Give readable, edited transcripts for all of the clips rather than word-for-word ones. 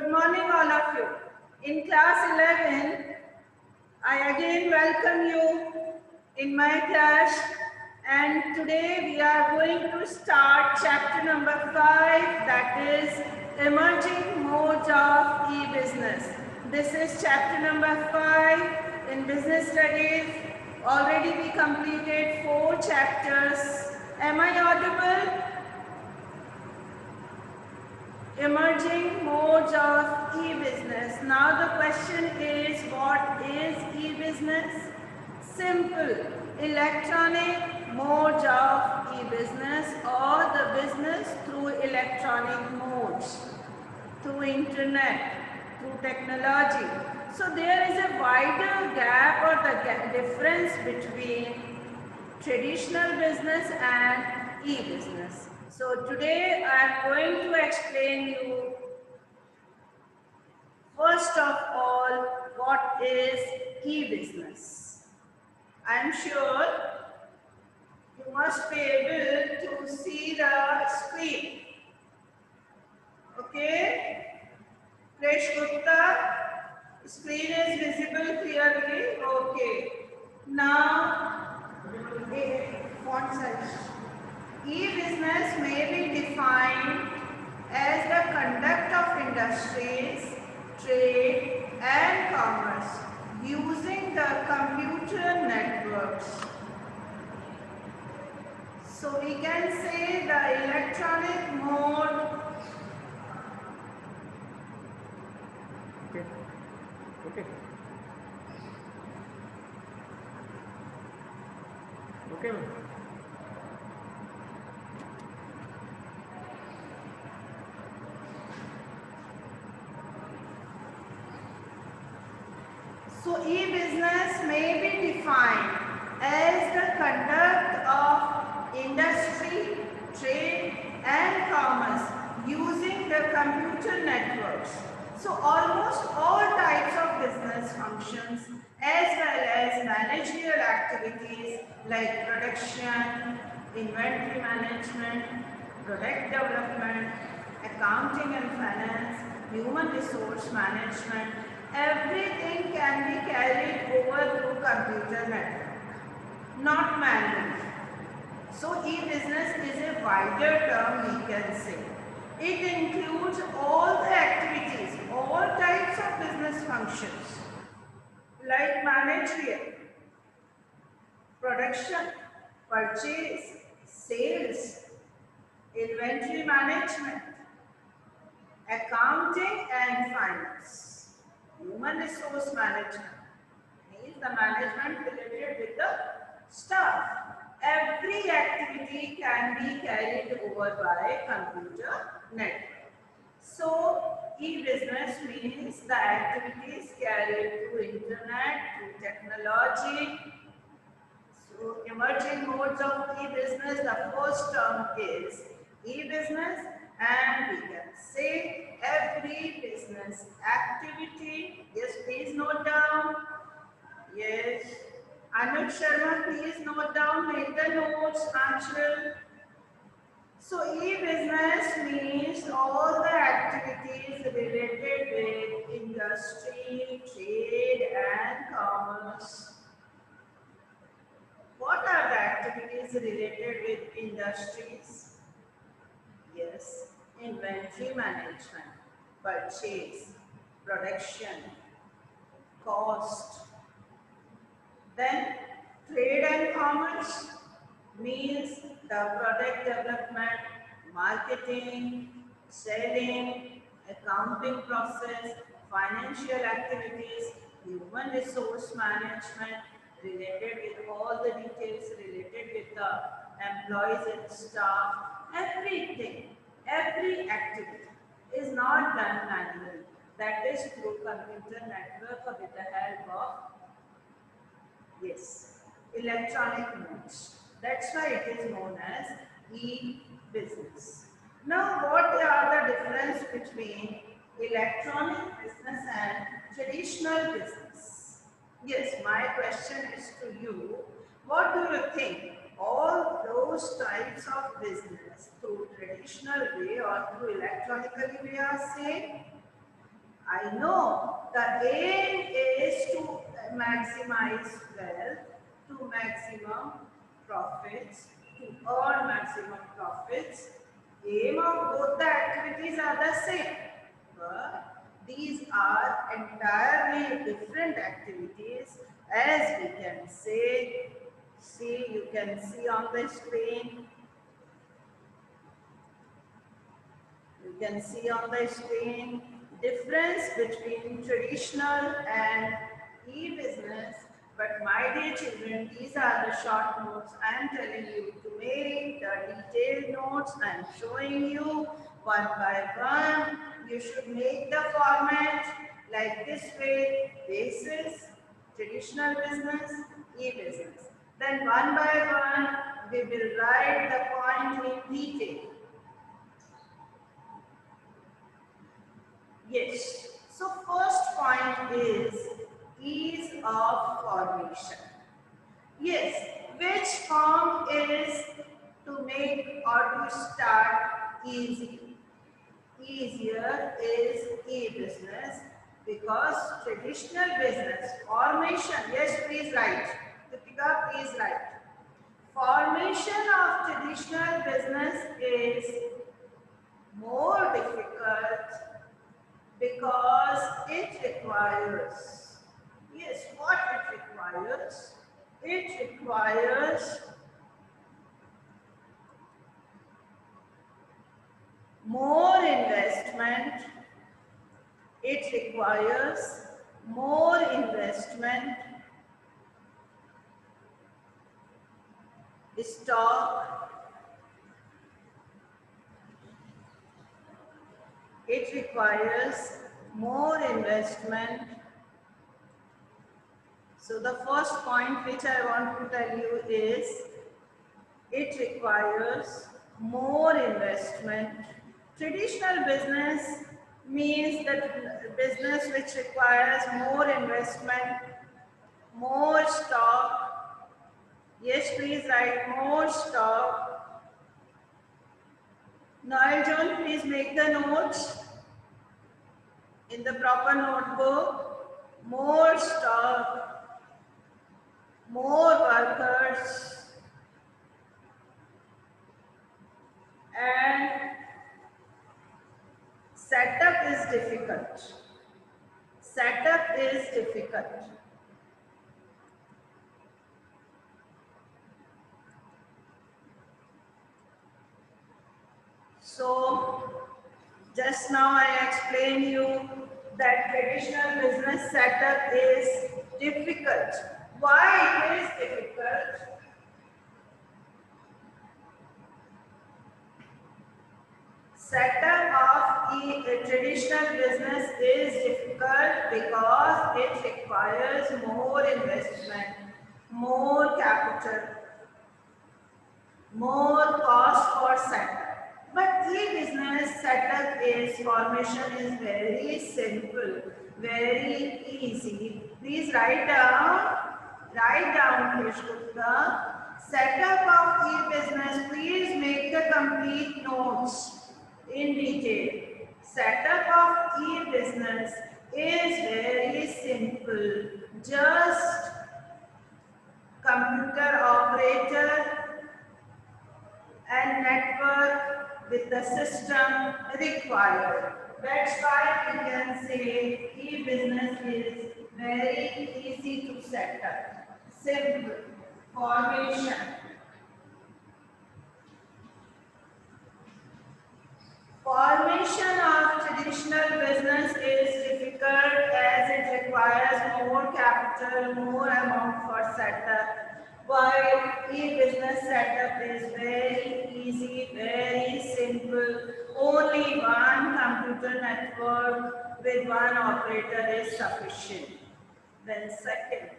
Good morning, all of you. In class 11, I again welcome you in my class, and today we are going to start chapter number 5, that is Emerging Modes of E-Business. This is chapter number 5 in Business Studies. Already we completed 4 chapters. Am I audible? Emerging modes of e-business. Now the question is, what is e-business? Simple, electronic modes of e-business, or the business through electronic modes, through internet, through technology. So there is a wider gap or the difference between traditional business and e-business. So today I am going to explain you first of all what is e-business. I am sure you must be able to see the screen. Okay? Fresh Gupta, screen is visible clearly. Okay. Now, font size. E-business may be defined as the conduct of industries, trade and commerce using the computer networks. So we can say the electronic mode. Okay. So e-business may be defined as the conduct of industry, trade and commerce using the computer networks. So almost all types of business functions as well as managerial activities like production, inventory management, product development, accounting and finance, human resource management, everything can be carried over through computer network, not manually. So e-business is a wider term we can say. It includes all the activities, all types of business functions like managerial, production, purchase, sales, inventory management, accounting and finance, human resource management means the management related with the staff. Every activity can be carried over by computer network. So e-business means the activities carried through internet, through technology. So emerging modes of e-business, the first term is e-business, and we can say every business activity. Yes, please note down. Yes. Anuj Sharma, please note down, make the notes, Anshul. So e-business means all the activities related with industry, trade and commerce. What are the activities related with industries? Yes, inventory management, purchase, production, cost. Then trade and commerce means the product development, marketing, selling, accounting process, financial activities, human resource management, related with all the details related with the employees and staff, everything, every activity is not done manually. That is through computer network or with the help of, yes, electronic modes. That's why it is known as e-business. Now, what are the difference between electronic business and traditional business? Yes, my question is to you. What do you think? All those types of business through traditional way or through electronically we are saying? I know the aim is to maximize wealth, to maximum profits, to earn maximum profits. Aim of both the activities are the same, but these are entirely different activities, as we can say. See, you can see on the screen. You can see on the screen difference between traditional and e-business. But my dear children, these are the short notes I am telling you to make. The detailed notes I am showing you one by one. You should make the format like this way: basis, traditional business, e-business. Then one by one we will write the point in detail. Yes. So first point is ease of formation. Yes. Which form is to make or to start easy? Easier is e-business, because traditional business formation. Yes, please write. Deepika, please write. Formation of traditional business is more difficult because it requires, yes, what it requires? It requires more investment. It requires more investment, stock. It requires more investment. So the first point which I want to tell you is it requires more investment. Traditional business means that business which requires more investment, more stock. Yes, please write more stock. Noel John, please make the notes in the proper notebook. More stock, more workers, and setup is difficult. Setup is difficult. So, just now I explained you that traditional business setup is difficult. Why it is difficult? Setup of a traditional business is difficult because it requires more investment, more capital, more cost for setup. But e-business setup is formation is very simple, very easy. Please write down Krish Gupta. Setup of e-business, please make the complete notes in detail. Setup of e-business is very simple. Just computer operator and network with the system required. That's why we can say e-business is very easy to set up. Simple. Formation. Formation of traditional business is difficult as it requires more capital, more amount for setup, while e-business setup is very easy, very simple. Only one computer network with one operator is sufficient. Then second,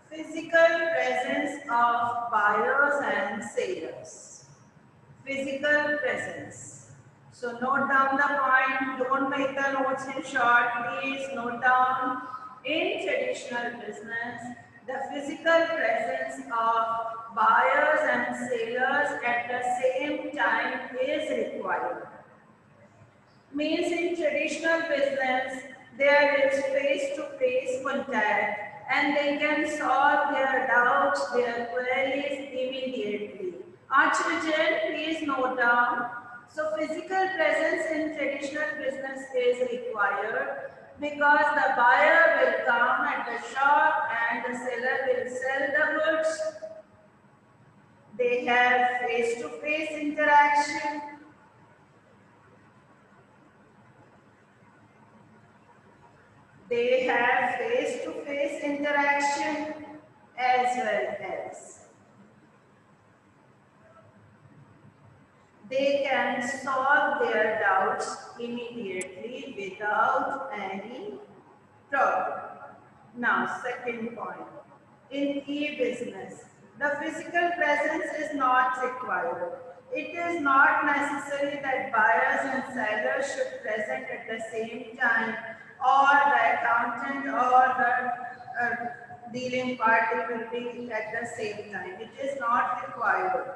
physical presence of buyers and sellers. Physical presence. So note down the point, don't make the notes in short, please note down. In traditional business, the physical presence of buyers and sellers at the same time is required. Means in traditional business, there is face-to-face contact and they can solve their doubts, their queries immediately. Our children, please note down. So physical presence in traditional business is required because the buyer will come at the shop and the seller will sell the goods. They have face-to-face interaction. They have face-to-face interaction as well as they can solve their doubts immediately without any problem. Now, second point. In e-business, the physical presence is not required. It is not necessary that buyers and sellers should present at the same time, or the accountant or the dealing party will be at the same time. It is not required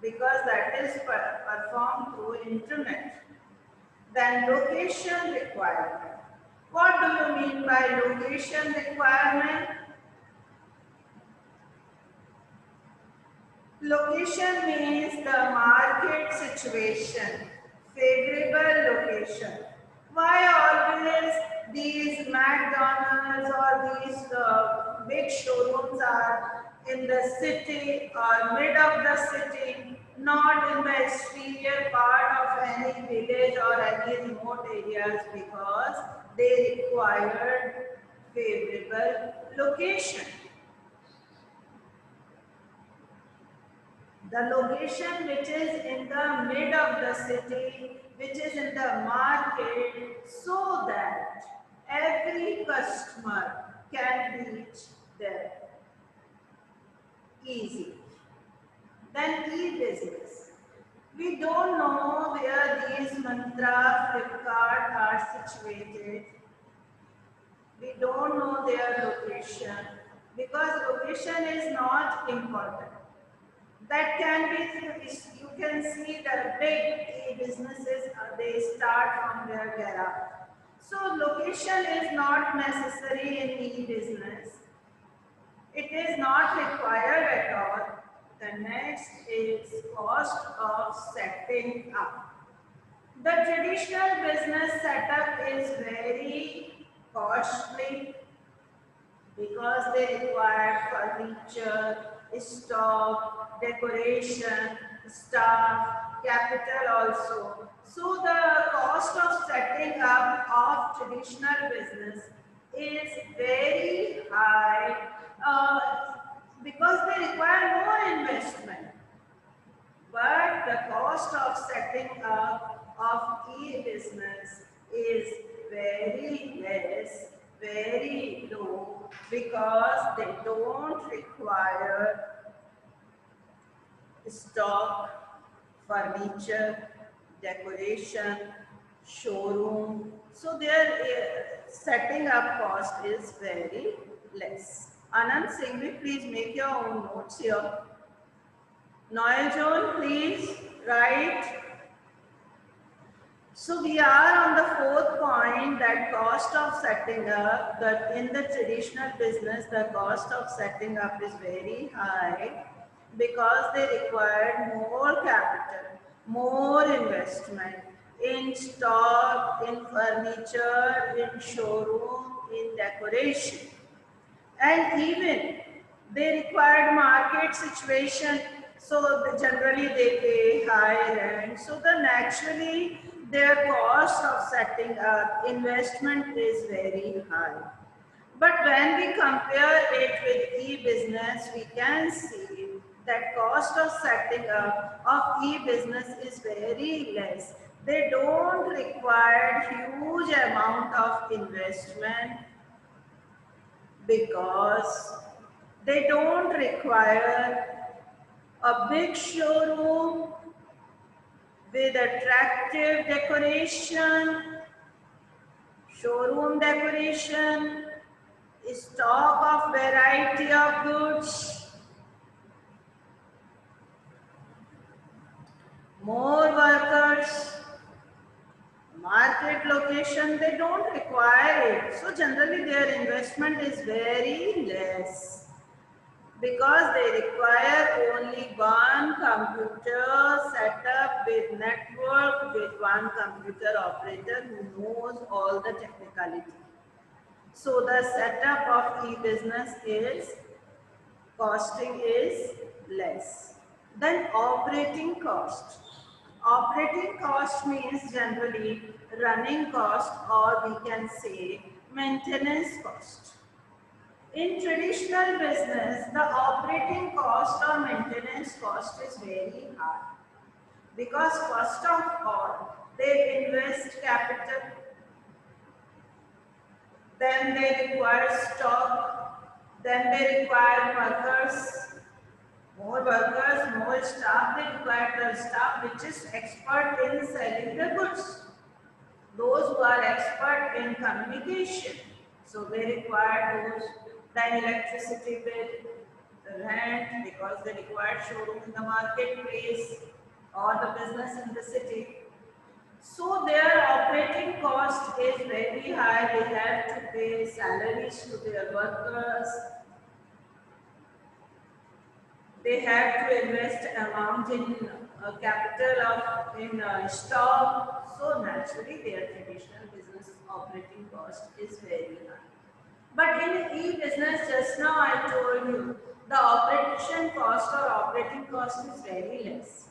because that is performed through internet. Then location requirement. What do you mean by location requirement? Location means the market situation, favorable location. Why always these McDonald's or these big showrooms are in the city or mid of the city, not in the exterior part of any village or any remote areas because they require favorable location. The location which is in the mid of the city, which is in the market, so that every customer can reach there easy. Then e-business. We don't know where these Mantra, Flipkart are situated. We don't know their location because location is not important. That can be, you can see the big businesses, they start from their garage. So location is not necessary in e-business. It is not required at all. The next is cost of setting up. The traditional business setup is very costly because they require furniture, stock, decoration, staff, capital also. So the cost of setting up of traditional business is very high because they require more investment. But the cost of setting up of e-business is very less, very low because they don't require stock, furniture, decoration, showroom. So their setting up cost is very less. Anand Singhvi, please make your own notes here. Noel John, please write. So we are on the fourth point, that cost of setting up, that in the traditional business the cost of setting up is very high because they require more capital, more investment in stock, in furniture, in showroom, in decoration. And even they required market situation, so generally they pay high rent. So then naturally their cost of setting up investment is very high. But when we compare it with e-business, we can see that cost of setting up of e-business is very less. They don't require huge amount of investment because they don't require a big showroom with attractive decoration, showroom decoration, stock of variety of goods, more workers, market location, they don't require it. So generally their investment is very less because they require only one computer setup with network with one computer operator who knows all the technicality. So the setup of e-business is costing is less. Then operating cost. Operating cost means generally running cost, or we can say maintenance cost. In traditional business, the operating cost or maintenance cost is very high because first of all, they invest capital, then they require stock, then they require workers, more staff, they require the staff which is expert in selling the goods. Those who are expert in communication. So they require those, then electricity bill, the rent, because they require showroom in the marketplace or the business in the city. So their operating cost is very high. They have to pay salaries to their workers. They have to invest amount in capital of in stock. So naturally, their traditional business operating cost is very high. But in e-business, just now I told you, the operation cost or operating cost is very less.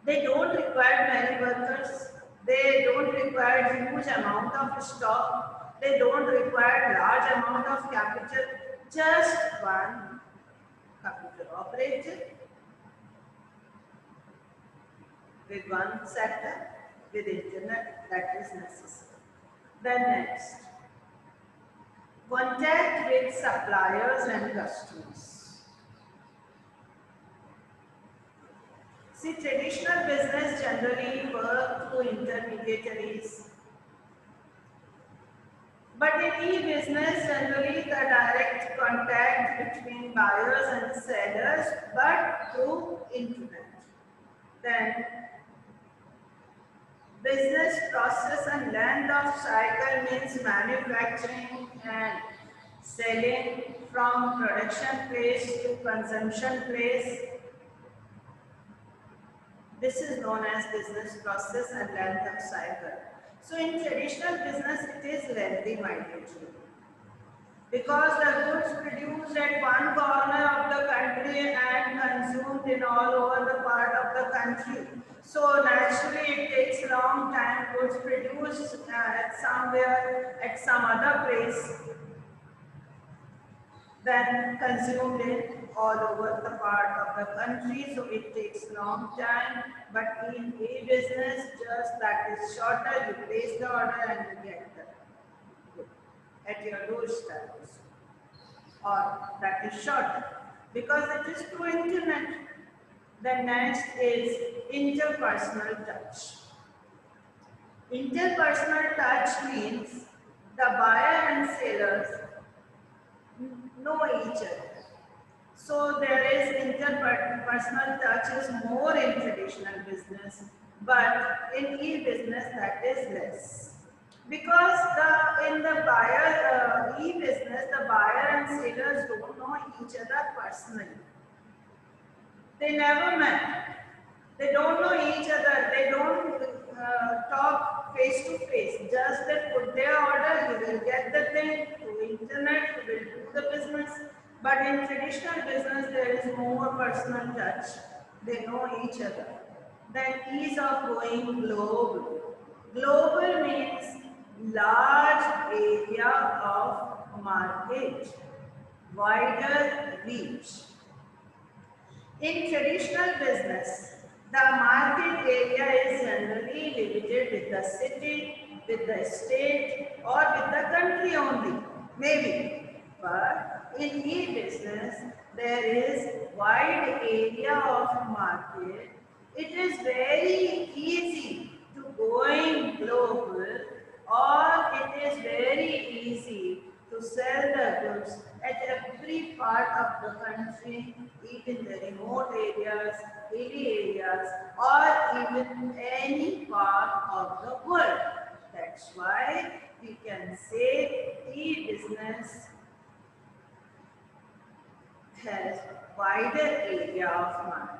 They don't require many workers. They don't require huge amount of stock. They don't require large amount of capital. Just one computer operator with one setup with internet that is necessary. Then next, contact with suppliers and customers. See, traditional business generally work through intermediaries. But in e-business, generally the direct contact between buyers and sellers, but through internet. Then, business process and length of cycle means manufacturing and selling from production place to consumption place. This is known as business process and length of cycle. So in traditional business, it is lengthy mandatory because the goods produced at one corner of the country and consumed in all over the part of the country. So naturally, it takes long time. Goods produced at somewhere at some other place, then consumed in all over the part of the country, so it takes long time. But in e-business, just that is shorter. You place the order and you get the good at your doorstep, or that is shorter because it is through internet. The next is interpersonal touch. Interpersonal touch means the buyer and sellers know each other. So there is interpersonal touch is more in traditional business, but in e-business that is less. Because in the buyer e-business, the buyer and sellers don't know each other personally. They never met. They don't know each other. They don't talk face to face. Just they put their order, you will get the thing through internet, you will do the business. But in traditional business, there is more personal touch. They know each other. Then ease of going global. Global means large area of market, wider reach. In traditional business, the market area is generally limited with the city, with the state, or with the country only, maybe. But in e-business, there is wide area of market. It is very easy to going global, or it is very easy to sell the goods at every part of the country, even the remote areas, hilly areas, or even any part of the world. That's why we can say e-business has wider area of market.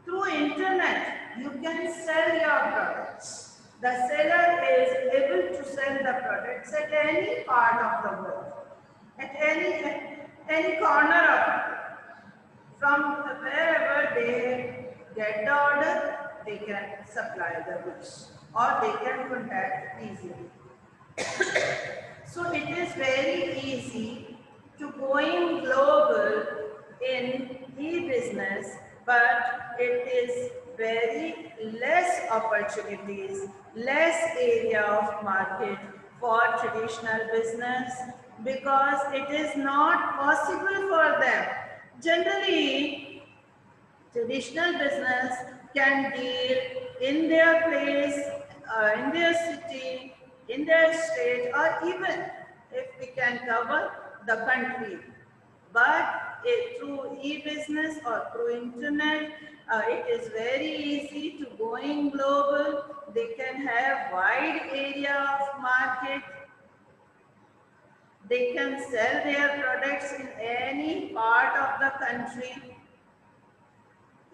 Through internet, you can sell your products. The seller is able to sell the products at any part of the world, at any corner of the world. From wherever they get the order, they can supply the goods or they can contact easily. So it is very easy to going global in e-business, but it is very less opportunities, less area of market for traditional business because it is not possible for them. Generally, traditional business can deal in their place, in their city, in their state, or even if we can cover the country. But through e-business or through internet, it is very easy to going global. They can have wide area of market. They can sell their products in any part of the country,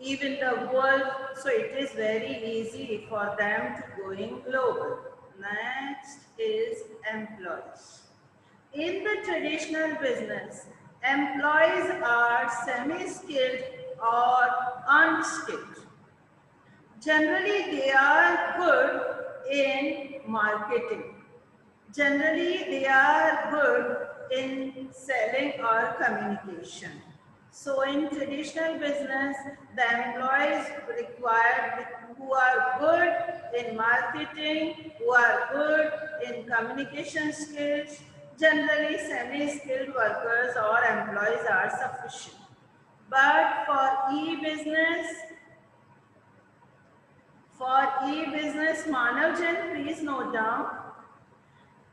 even the world, so it is very easy for them to going global. Next is employees. In the traditional business, employees are semi-skilled or unskilled. Generally, they are good in marketing. Generally, they are good in selling or communication. So in traditional business, the employees required who are good in marketing, who are good in communication skills, generally semi-skilled workers or employees are sufficient. But for e-business, Manavjan, please note down,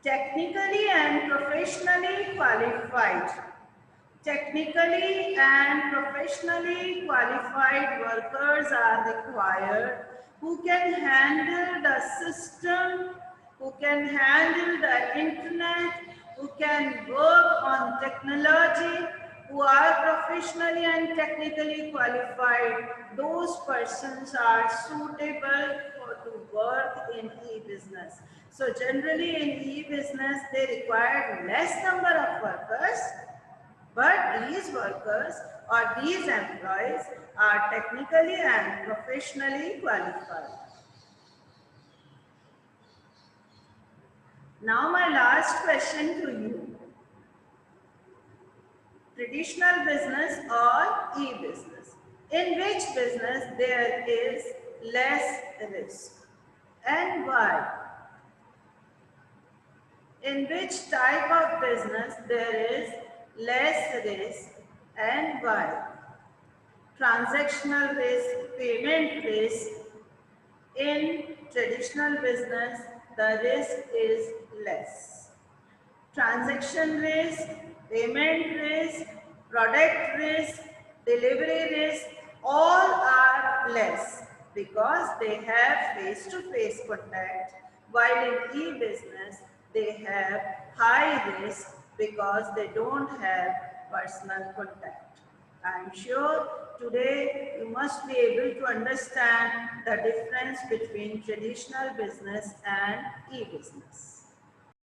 technically and professionally qualified. Technically and professionally qualified workers are required who can handle the system, who can handle the internet, who can work on technology, who are professionally and technically qualified. Those persons are suitable to work in e-business. So generally in e-business, they require less number of workers, but these workers or these employees are technically and professionally qualified. Now my last question to you. Traditional business or e-business? In which business there is less risk and why? In which type of business there is less risk and why? Transactional risk, payment risk. In traditional business, the risk is less. Transaction risk, payment risk, product risk, delivery risk, all are less because they have face-to-face contact, while in e-business, they have high risk because they don't have personal contact. I am sure today you must be able to understand the difference between traditional business and e-business.